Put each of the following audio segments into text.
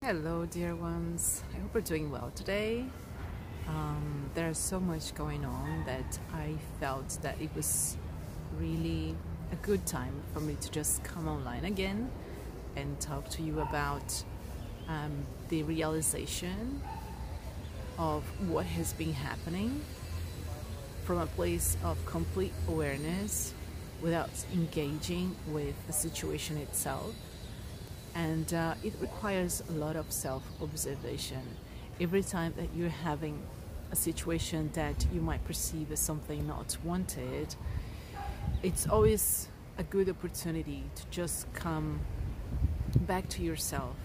Hello, dear ones. I hope you're doing well today. There's so much going on that I felt that it was really a good time for me to just come online again and talk to you about the realization of what has been happening from a place of complete awareness without engaging with the situation itself. And it requires a lot of self-observation. Every time that you're having a situation that you might perceive as something not wanted, it's always a good opportunity to just come back to yourself,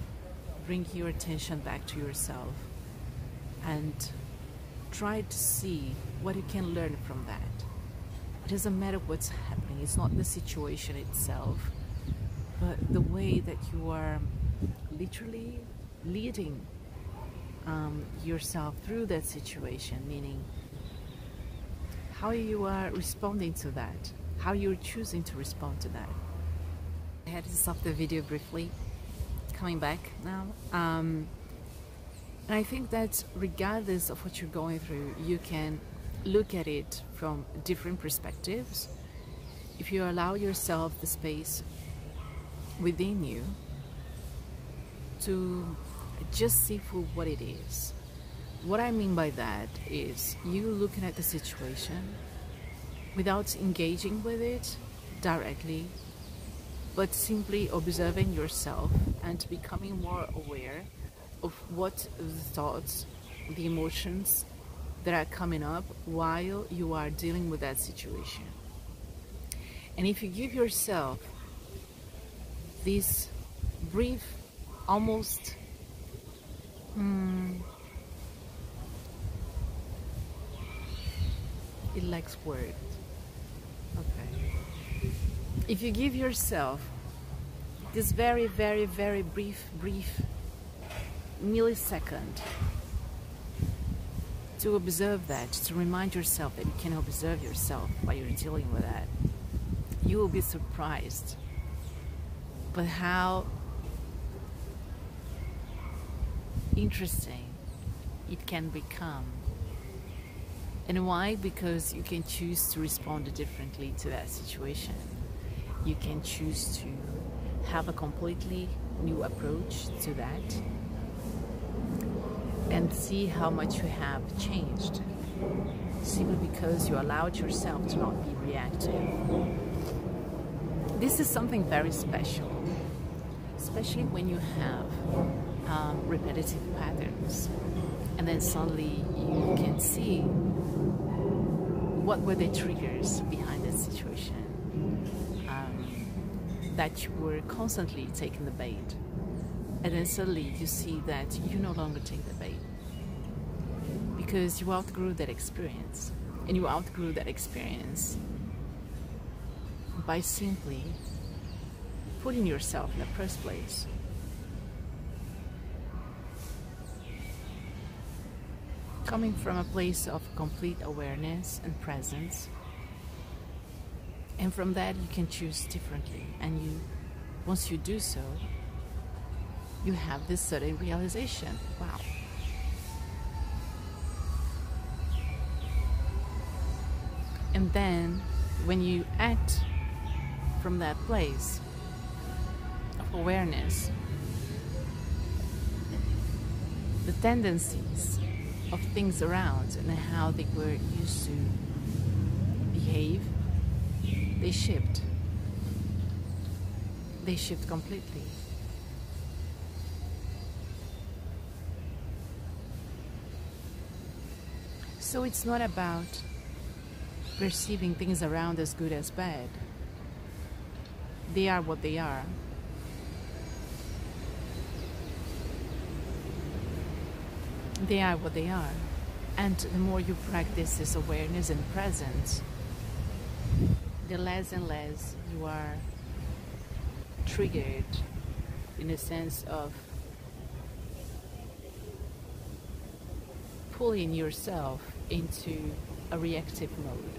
bring your attention back to yourself, and try to see what you can learn from that. It doesn't matter what's happening, it's not the situation itself, but the way that you are literally leading yourself through that situation, meaning how you are responding to that, how you're choosing to respond to that. I had to stop the video briefly, coming back now. And I think that regardless of what you're going through, you can look at it from different perspectives. If you allow yourself the space within you to just see for what it is. What I mean by that is you looking at the situation without engaging with it directly, but simply observing yourself and becoming more aware of what the thoughts, the emotions that are coming up while you are dealing with that situation. And if you give yourself this brief, almost it lacks words. Okay. If you give yourself this very, very, very brief millisecond to observe that, to remind yourself that you can observe yourself while you're dealing with that, you will be surprised but how interesting it can become. And why? Because you can choose to respond differently to that situation. You can choose to have a completely new approach to that and see how much you have changed, simply because you allowed yourself to not be reactive. This is something very special, especially when you have repetitive patterns, and then suddenly you can see what were the triggers behind that situation, that you were constantly taking the bait, and then suddenly you see that you no longer take the bait because you outgrew that experience, and you outgrew that experience by simply putting yourself in the first place. Coming from a place of complete awareness and presence, and from that you can choose differently, and once you do so, you have this sudden realization, wow, and then when you act from that place of awareness, the tendencies of things around and how they were used to behave, they shift. They shift completely. So it's not about perceiving things around as good as bad. They are what they are. They are what they are. And the more you practice this awareness and presence, the less and less you are triggered in a sense of pulling yourself into a reactive mode.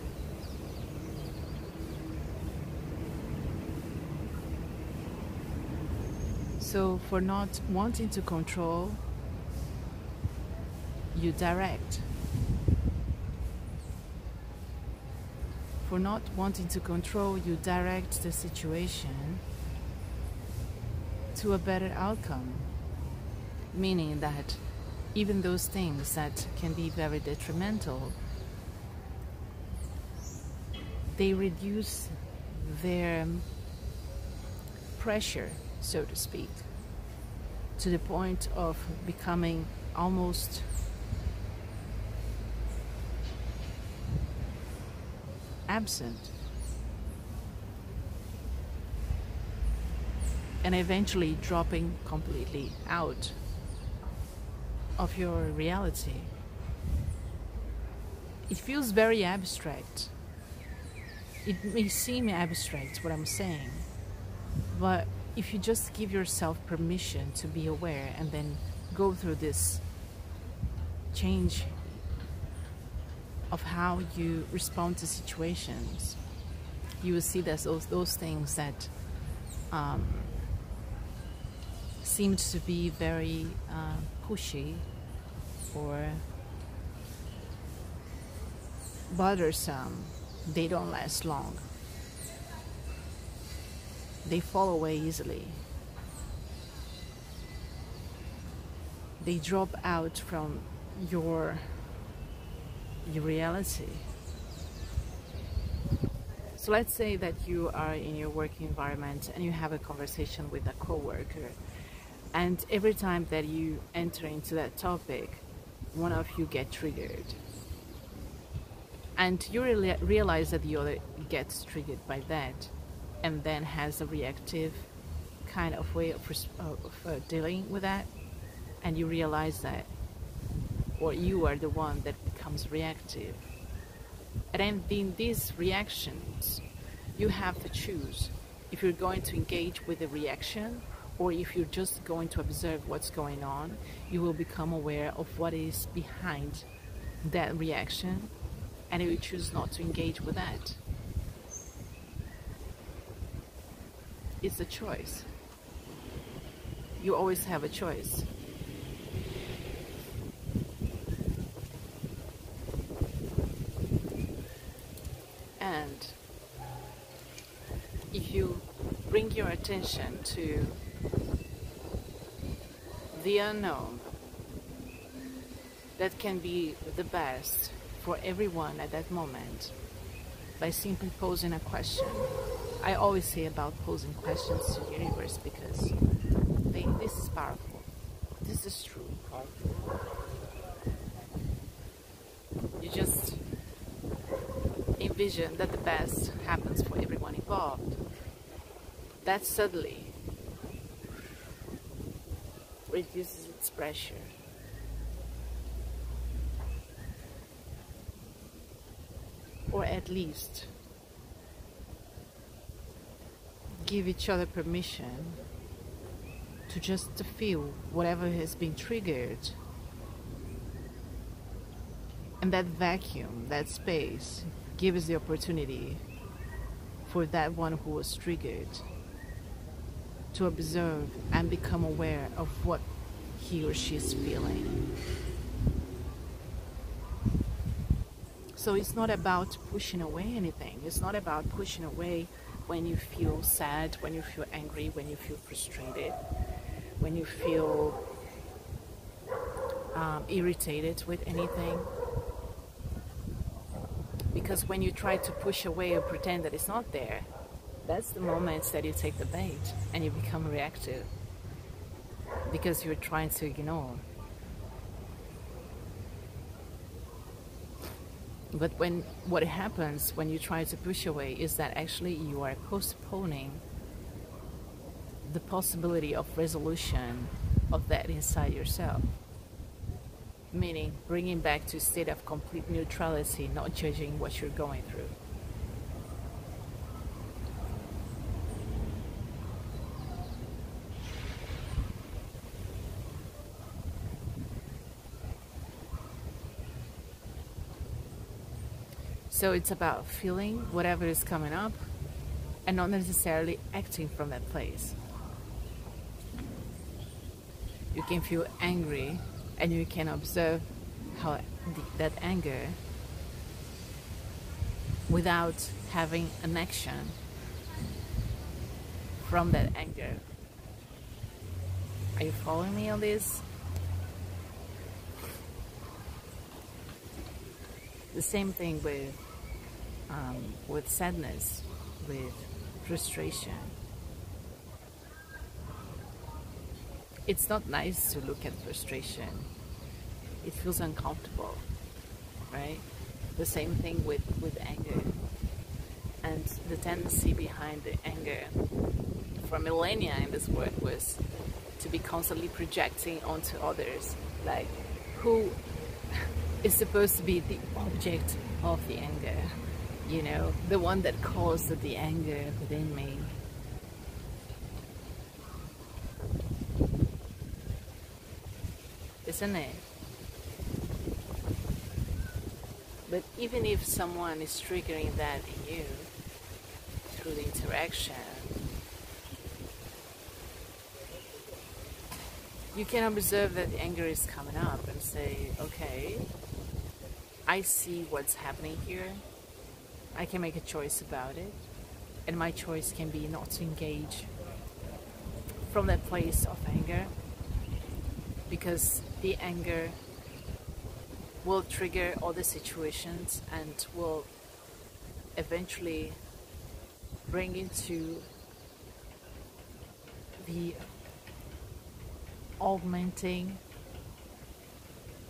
So for not wanting to control, you direct. For not wanting to control, you direct the situation to a better outcome. Meaning that even those things that can be very detrimental, they reduce their pressure, so to speak, to the point of becoming almost absent, and eventually dropping completely out of your reality. It feels very abstract. It may seem abstract what I'm saying, but if you just give yourself permission to be aware and then go through this change of how you respond to situations, you will see that those things that seemed to be very pushy or bothersome, they don't last long. They fall away easily. They drop out from your reality. So let's say that you are in your working environment and you have a conversation with a coworker, and every time that you enter into that topic, one of you get triggered, and you realize that the other gets triggered by that, and then has a reactive kind of way of dealing with that, and you realize that, or you are the one that becomes reactive. And in these reactions, you have to choose if you're going to engage with the reaction, or if you're just going to observe what's going on. You will become aware of what is behind that reaction, and you choose not to engage with that. It's a choice. You always have a choice. And if you bring your attention to the unknown, that can be the best for everyone at that moment, by simply posing a question. I always say about posing questions to the universe, because this is powerful. This is true. You just envision that the best happens for everyone involved. That suddenly reduces its pressure. Or at least give each other permission to just to feel whatever has been triggered. And that vacuum, that space, gives the opportunity for that one who was triggered to observe and become aware of what he or she is feeling. So it's not about pushing away anything. It's not about pushing away when you feel sad, when you feel angry, when you feel frustrated, when you feel irritated with anything. Because when you try to push away or pretend that it's not there, that's the moment that you take the bait and you become reactive, because you're trying to ignore. But what happens when you try to push away is that actually you are postponing the possibility of resolution of that inside yourself. Meaning bringing back to a state of complete neutrality, not judging what you're going through. So it's about feeling whatever is coming up and not necessarily acting from that place. You can feel angry, and you can observe how that anger, without having an action from that anger. Are you following me on this? The same thing with sadness, with frustration. It's not nice to look at frustration. It feels uncomfortable, right? The same thing with anger. And the tendency behind the anger for millennia in this world was to be constantly projecting onto others, like who is supposed to be the object of the anger, you know, the one that caused the anger within me. Isn't it? But even if someone is triggering that in you through the interaction, you can observe that the anger is coming up and say, okay, I see what's happening here. I can make a choice about it. And my choice can be not to engage from that place of anger, because the anger will trigger other situations and will eventually bring into the augmenting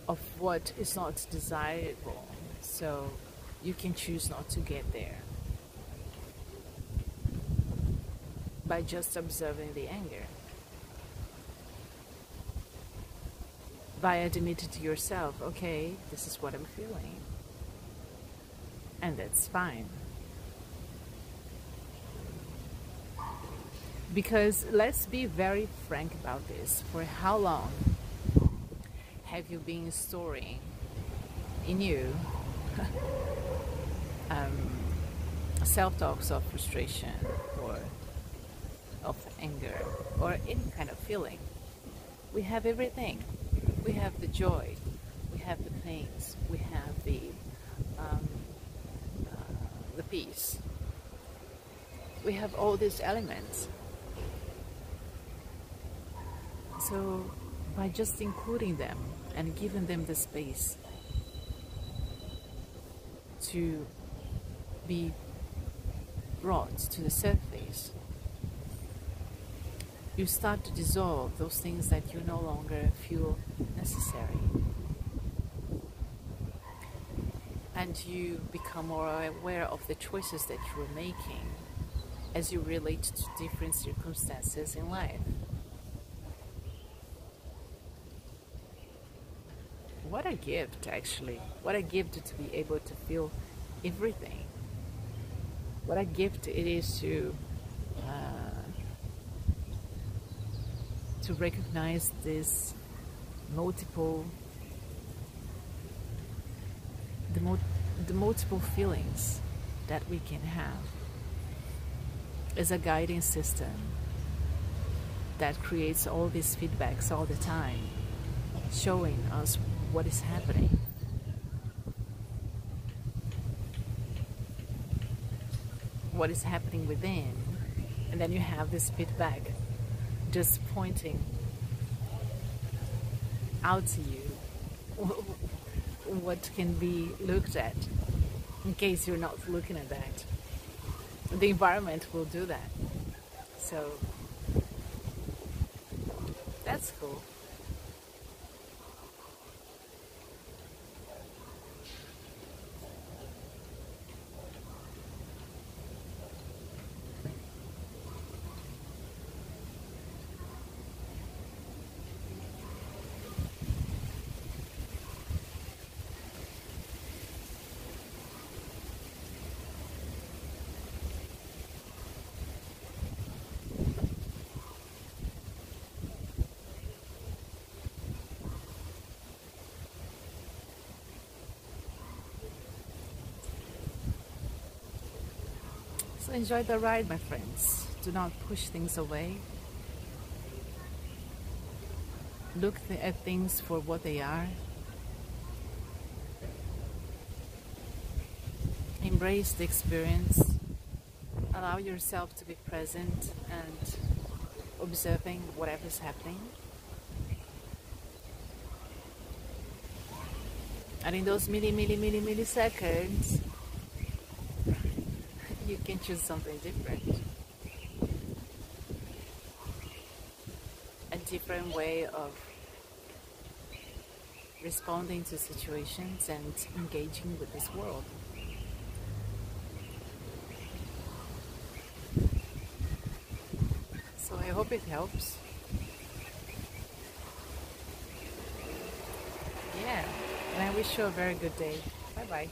of what is not desirable. So you can choose not to get there by just observing the anger, by admitting to yourself, okay, this is what I'm feeling, and that's fine. Because let's be very frank about this. For how long have you been storing in you self-talks of frustration or of anger or any kind of feeling? We have everything. We have the joy, we have the pains, we have the peace. We have all these elements. So by just including them and giving them the space to be brought to the surface, you start to dissolve those things that you no longer feel necessary. And you become more aware of the choices that you are making as you relate to different circumstances in life. What a gift, actually. What a gift to be able to feel everything. What a gift it is to recognize this multiple, the multiple feelings that we can have as a guiding system that creates all these feedbacks all the time, showing us what is happening. What is happening within, and then you have this feedback just pointing out to you what can be looked at, in case you're not looking at that. The environment will do that. So that's cool. So enjoy the ride, my friends. Do not push things away. Look at things for what they are. Embrace the experience. Allow yourself to be present and observing whatever's happening. And in those milliseconds, you can choose something different. A different way of responding to situations and engaging with this world. So I hope it helps. Yeah, and I wish you a very good day. Bye bye.